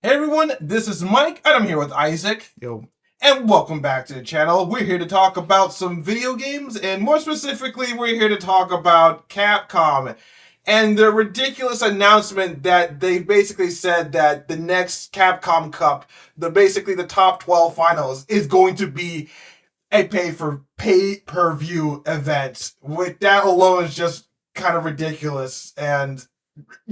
Hey everyone, this is Mike, and I'm here with Isaac. Yo, And welcome back to the channel. We're here to talk about some video games, and more specifically, we're here to talk about Capcom and the ridiculous announcement that they basically said that the next Capcom Cup, the top 12 finals, is going to be a pay-per-view event. With that alone is just kind of ridiculous. And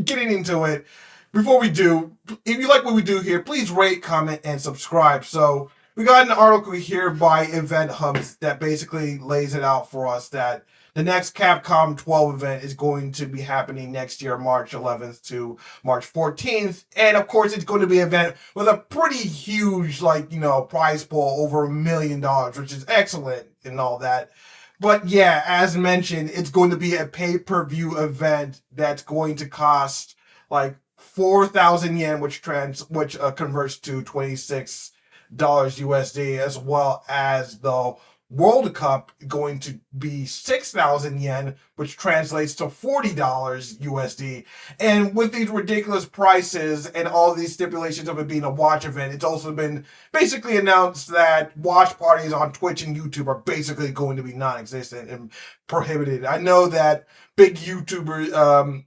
getting into it, before we do, if you like what we do here, please rate, comment, and subscribe. So we got an article here by Event Hubs that basically lays it out for us that the next Capcom 12 event is going to be happening next year, March 11th to March 14th. And of course, it's going to be an event with a pretty huge, prize pool over $1 million, which is excellent and all that. But yeah, as mentioned, it's going to be a pay-per-view event that's going to cost like 4,000 yen, which converts to $26 USD, as well as the World Cup going to be 6,000 yen, which translates to $40 USD. And with these ridiculous prices and all these stipulations of it being a watch event, it's also been basically announced that watch parties on Twitch and YouTube are basically going to be non-existent and prohibited. I know that big game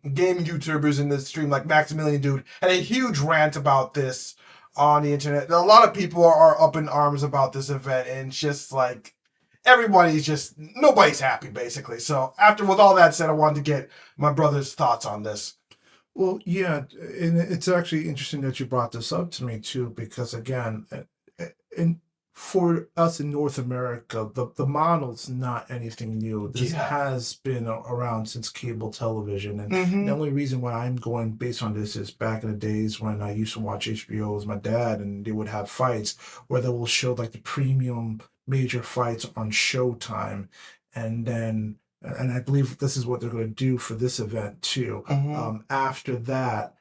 YouTubers in this stream, like Maximilian Dude, had a huge rant about this on the internet. A lot of people are up in arms about this event, and it's just like nobody's happy basically. So with all that said, I wanted to get my brother's thoughts on this. well, yeah, and it's actually interesting that you brought this up to me too, because again, and for us in North America, the model's not anything new. This Yeah. has been around since cable television, and Mm-hmm. the only reason why I'm going based on this is back in the days when I used to watch HBO with my dad, and they would have fights where they will show like the premium major fights on Showtime, and then and I believe this is what they're going to do for this event too. Mm-hmm. After that,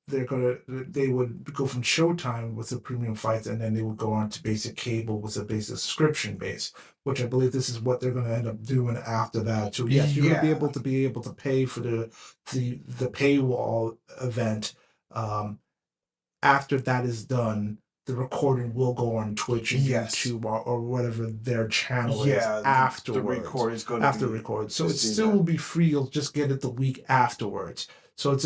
they would go from Showtime with the premium fights, and then they would go on to basic cable with a basic subscription base, which I believe this is what they're going to end up doing after that. So yes, you're going to be able to pay for the paywall event. After that is done, the recording will go on Twitch and YouTube or whatever their channel is afterwards. The record is going to after be record, so it still will be free. You'll just get it the week afterwards. So it's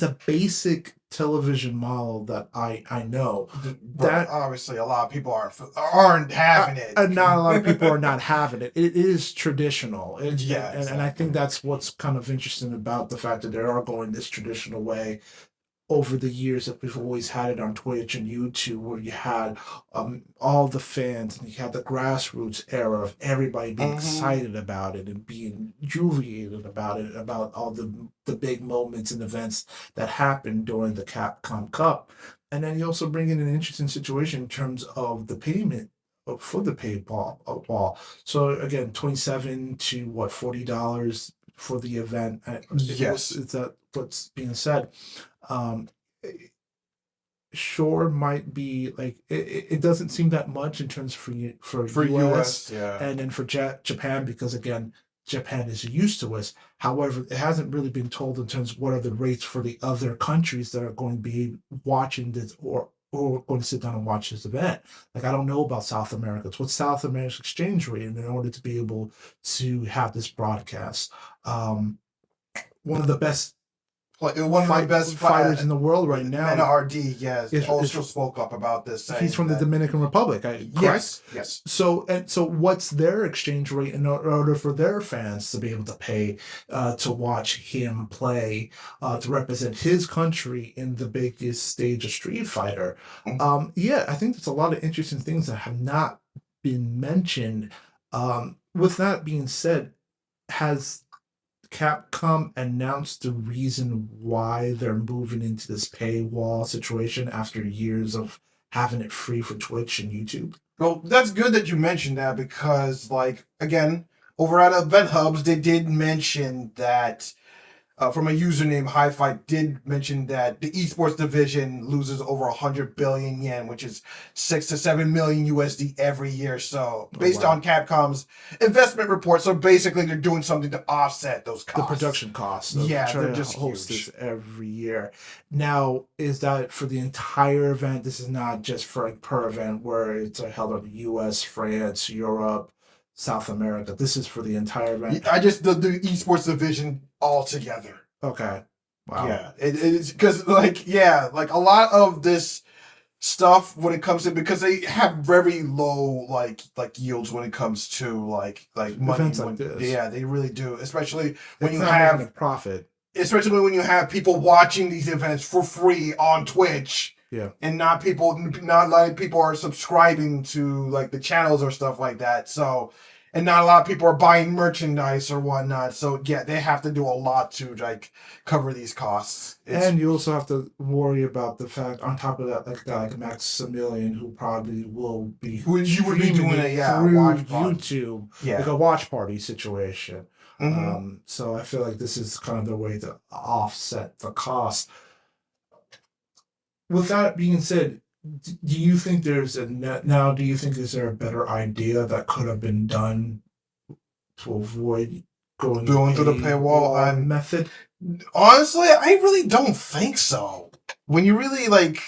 a basic television model that I know. That obviously a lot of people aren't having it. And not a lot of people are not having it. It is traditional. And I think that's what's kind of interesting about the fact that they are going this traditional way over the years that we've always had it on Twitch and YouTube, where you had all the fans and you had the grassroots era of everybody being excited about it and being juliated about it, about all the big moments and events that happened during the Capcom Cup. And then you also bring in an interesting situation in terms of the payment for the paywall. So again, 27 to what, $40 for the event. Yes. Is that what's being said? um Sure, might be like it doesn't seem that much in terms for US, yeah. and then for Japan, because again, Japan is used to us. However, it hasn't really been told in terms of what are the rates for the other countries that are going to be watching this, or going to sit down and watch this event. Like, I don't know about South America. It's what's South America's exchange rate in order to be able to have this broadcast. One of the best fighters in the world right now. NRD, yes, also spoke up about this. He's from the Dominican Republic, correct? Yes. So what's their exchange rate in order for their fans to be able to pay to watch him play, to represent his country in the biggest stage of Street Fighter? Yeah, I think there's a lot of interesting things that have not been mentioned. With that being said, has Capcom announced the reason why they're moving into this paywall situation after years of having it free for Twitch and YouTube? Well, that's good that you mentioned that, because, like, again, over at Event Hubs, they did mention that from a user named Hi-Fi did mention that the esports division loses over 100 billion yen, which is 6 to 7 million USD every year. So based on Capcom's investment report, so basically they're doing something to offset those costs. The production costs. They're just host huge. this every year. Now, is that for the entire event? This is not just for per event where it's held in the U.S., France, Europe, South America. This is for the entire event. I just the esports division altogether. Okay. Wow. Yeah, it's because like a lot of this stuff when it comes to, because they have very low like yields when it comes to like money. Events like this. Yeah, they really do, especially when it's you not have a profit. Especially when you have people watching these events for free on Twitch. Yeah. And not like people are subscribing to like the channels or stuff like that. So, and not a lot of people are buying merchandise or whatnot. So yeah, they have to do a lot to like cover these costs. And you also have to worry about the fact, on top of that, like Maximilian, who probably will be you would be doing through YouTube, like a watch party situation. Mm-hmm. So I feel like this is kind of the way to offset the cost. With that being said, do you think there's a net now? Do you think is there a better idea that could have been done to avoid going through the paywall method? Honestly, I really don't think so. When you really like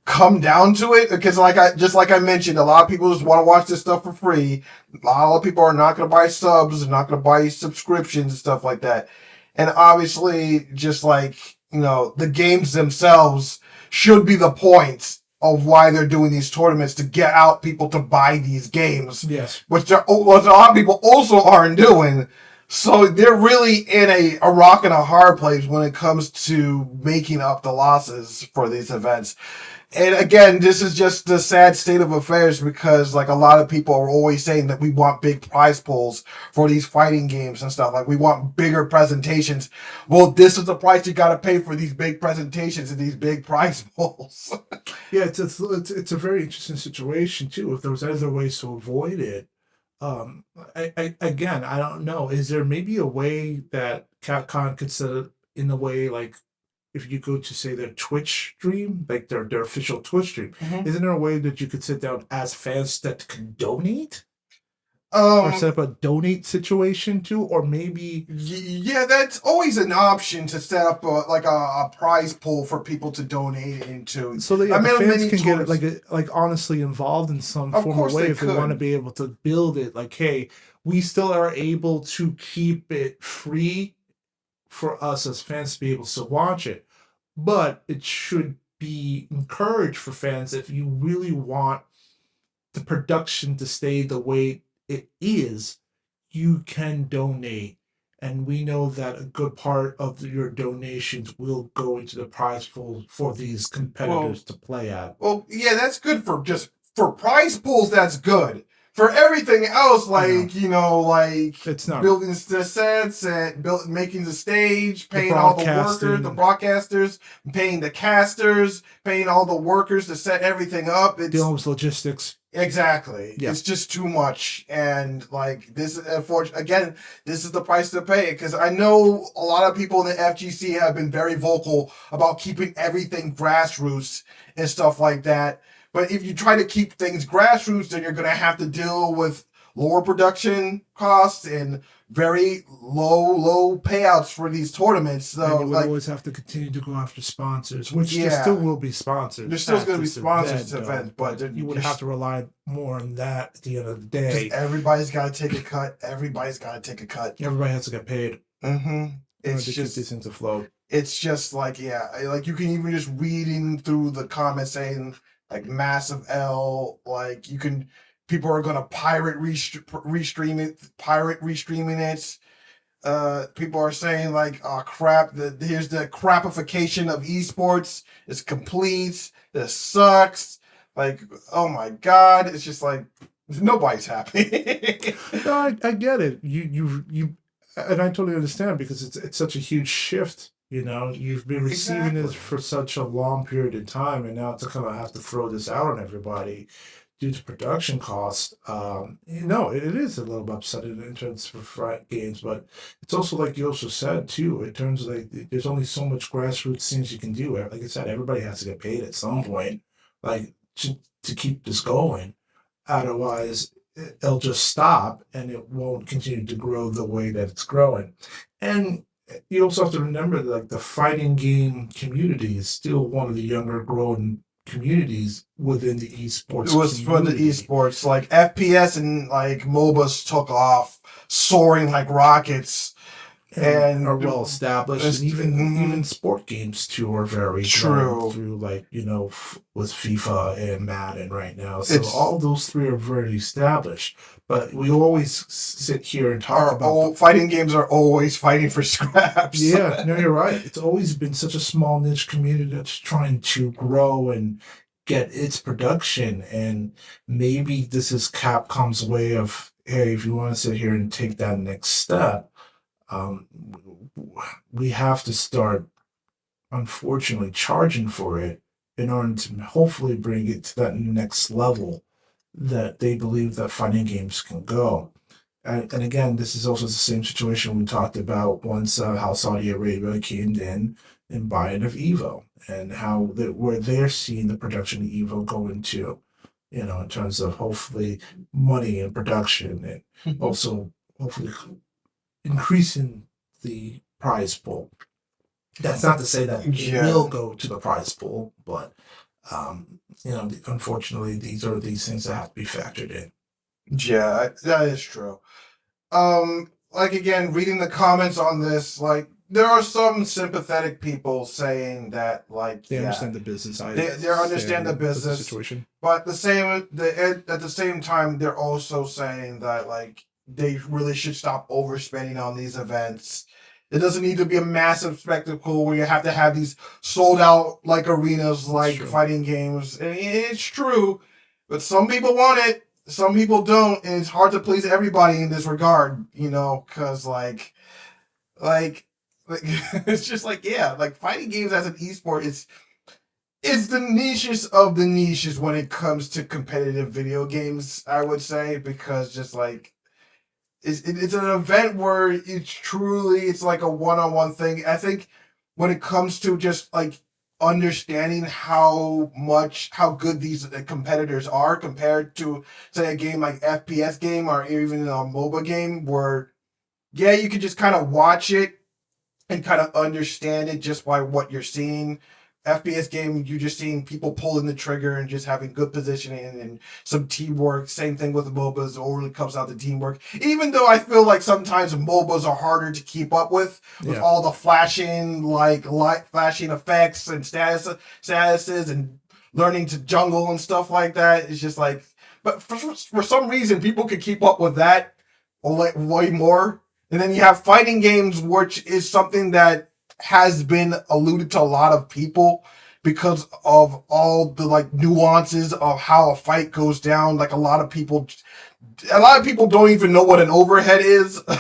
come down to it, because like I mentioned, a lot of people just want to watch this stuff for free. A lot of people are not going to buy subs, not going to buy subscriptions and stuff like that. And obviously, just like, you know, the games themselves should be the point of why they're doing these tournaments, to get out people to buy these games. Yes. Which a lot of people also aren't doing. So they're really in a rock and a hard place when it comes to making up the losses for these events. And again, this is just the sad state of affairs, because like a lot of people are always saying that we want big prize pools for these fighting games and stuff. Like we want bigger presentations. Well, this is the price you got to pay for these big presentations and these big prize pools. Yeah, it's a very interesting situation too. If there was other ways to avoid it, again, I don't know. Is there maybe a way that Capcom could set it in a way like, if you go to say their Twitch stream, like their official Twitch stream, isn't there a way that you could sit down as fans that can donate? Or set up a donate situation too, or maybe yeah, that's always an option, to set up a prize pool for people to donate into, so that the fans can get like honestly involved in some form of way if they want to be able to build it. Like, hey, we still are able to keep it free for us as fans to be able to watch it, but it should be encouraged for fans. If you really want the production to stay the way it is, you can donate, and we know that a good part of your donations will go into the prize pool for these competitors to play at. Well, yeah, that's good for prize pools. That's good. For everything else, like, you know, like it's not building the sets and making the stage, paying all the workers, the broadcasters, paying the casters, paying all the workers to set everything up. It's dealing with logistics. Exactly. Yeah. It's just too much. And like this, unfortunately, again, this is the price to pay. Because I know a lot of people in the FGC have been very vocal about keeping everything grassroots and stuff like that. But if you try to keep things grassroots, then you're going to have to deal with lower production costs and very low payouts for these tournaments. So and you would always have to continue to go after sponsors, which there still will be sponsors. There's still going to be sponsors to events, but you would have to rely more on that at the end of the day. Everybody's got to take a cut. Everybody's got to take a cut. Everybody has to get paid. It's just these things afloat. It's just like, yeah, like you can even just reading through the comments saying like massive L, like you can. People are gonna pirate restreaming it. People are saying like, oh crap, here's the crapification of esports. It's complete. This sucks. Like, oh my god, it's just like nobody's happy. No, I get it. You, and I totally understand, because it's such a huge shift. You know, you've been receiving this for such a long period of time, and now to kind of have to throw this out on everybody due to production costs, it is a little bit upsetting in terms of games, but it's also like you also said too, in terms of like there's only so much grassroots things you can do. Like I said, everybody has to get paid at some point, like to keep this going. Otherwise, it'll just stop and it won't continue to grow the way that it's growing. And you also have to remember that like the fighting game community is still one of the younger growing communities within the esports It was for the esports, like FPS and like MOBAs took off, soaring like rockets, and are well established. And even sport games too are very true through like with FIFA and Madden right now. So all those three are very established. But we always sit here and talk about fighting games are always fighting for scraps. Yeah, no, you're right. It's always been such a small niche community that's trying to grow and get its production. And maybe this is Capcom's way of, hey, if you want to sit here and take that next step, we have to start, unfortunately, charging for it in order to hopefully bring it to that next level that they believe that fighting games can go. And again, this is also the same situation we talked about once how Saudi Arabia came in and buying of Evo and how where they're seeing the production of Evo go into, in terms of hopefully money and production and also hopefully increasing the prize pool. That's not to say that it will go to the prize pool, but unfortunately, these are these things that have to be factored in. Yeah, that is true. Like again, reading the comments on this, like there are some sympathetic people saying that, like they understand the business. They understand the business situation, but at the same time, they're also saying that like they really should stop overspending on these events. It doesn't need to be a massive spectacle where you have to have these sold out like arenas like fighting games. And it's true, but some people want it, some people don't, and it's hard to please everybody in this regard, because like it's just like like fighting games as an esport it's the niches of the niches when it comes to competitive video games, I would say, because just like it's an event where it's like a one-on-one thing. I think when it comes to just like understanding how good these competitors are compared to say a game like FPS game or even a MOBA game where you could just kind of watch it and kind of understand it just by what you're seeing. FPS game, you're just seeing people pulling the trigger and just having good positioning and some teamwork. Same thing with MOBAs, only comes out to teamwork. Even though I feel like sometimes MOBAs are harder to keep up with all the flashing, like light flashing effects and statuses and learning to jungle and stuff like that. It's just like, but for some reason, people can keep up with that way more. And then you have fighting games, which is something that has been alluded to a lot of people because of all the like nuances of how a fight goes down. Like a lot of people don't even know what an overhead is. I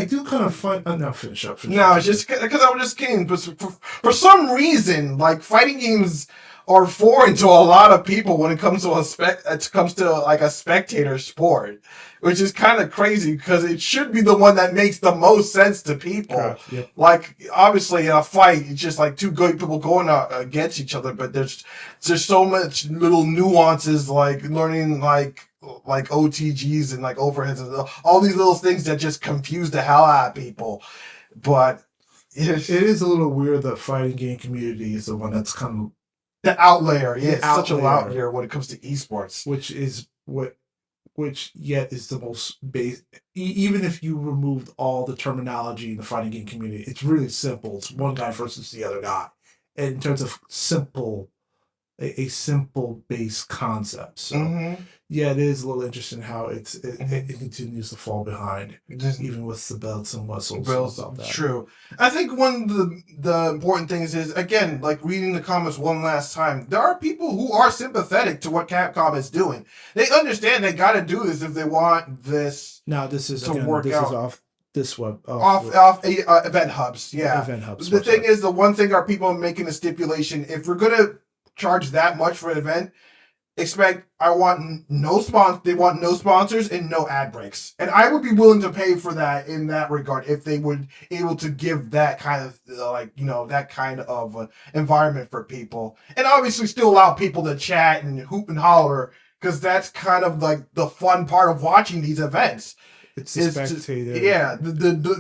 do kind of find. No, finish up. No, it's just because I was just kidding. But for some reason, like fighting games are foreign to a lot of people when it comes to a spectator sport, which is kind of crazy because it should be the one that makes the most sense to people. Like obviously in a fight, it's just like two good people going against each other, but there's so much little nuances like learning like OTGs and like overheads and all these little things that just confuse the hell out of people. But it is a little weird that fighting game community is the one that's come. The outlier, it's such a outlier when it comes to esports. Which yet is the most base. Even if you removed all the terminology in the fighting game community, it's really simple. It's one guy versus the other guy. And in terms of a simple base concept. So it is a little interesting how it continues to fall behind, even with the belts and whistles. True. I think one of the important things is, again, like reading the comments one last time, there are people who are sympathetic to what Capcom is doing. They understand they got to do this if they want this. Now this is to work out. Is off this web off event hubs. Event hubs. The thing is, the one thing are people making a stipulation: if we're gonna charge that much for an event, expect they want no sponsors and no ad breaks. And I would be willing to pay for that in that regard if they would able to give that kind of that kind of environment for people. And obviously still allow people to chat and hoop and holler, because that's kind of like the fun part of watching these events. It's the spectator.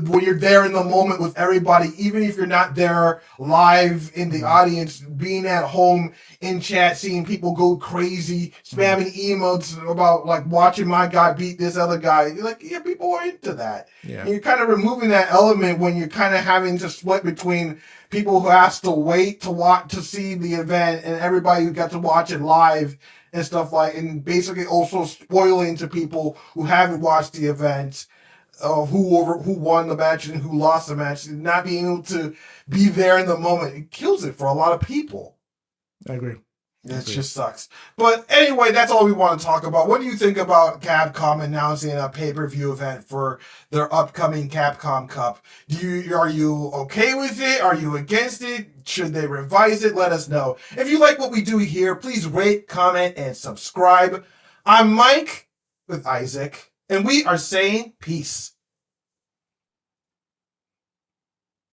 When you're there in the moment with everybody, even if you're not there live in the audience, being at home in chat, seeing people go crazy, spamming emotes about like watching my guy beat this other guy. You're like, yeah, people are into that. Yeah. And you're kind of removing that element when you're kind of having to split between people who has to wait to see the event and everybody who got to watch it live and stuff and basically also spoiling to people who haven't watched the event, who won the match and who lost the match, and not being able to be there in the moment. It kills it for a lot of people. I agree. It just sucks. But anyway, that's all we want to talk about. What do you think about Capcom announcing a pay-per-view event for their upcoming Capcom Cup? Are you okay with it? Are you against it? Should they revise it? Let us know. If you like what we do here, please rate, comment, and subscribe. I'm Mike with Isaac, and we are saying peace.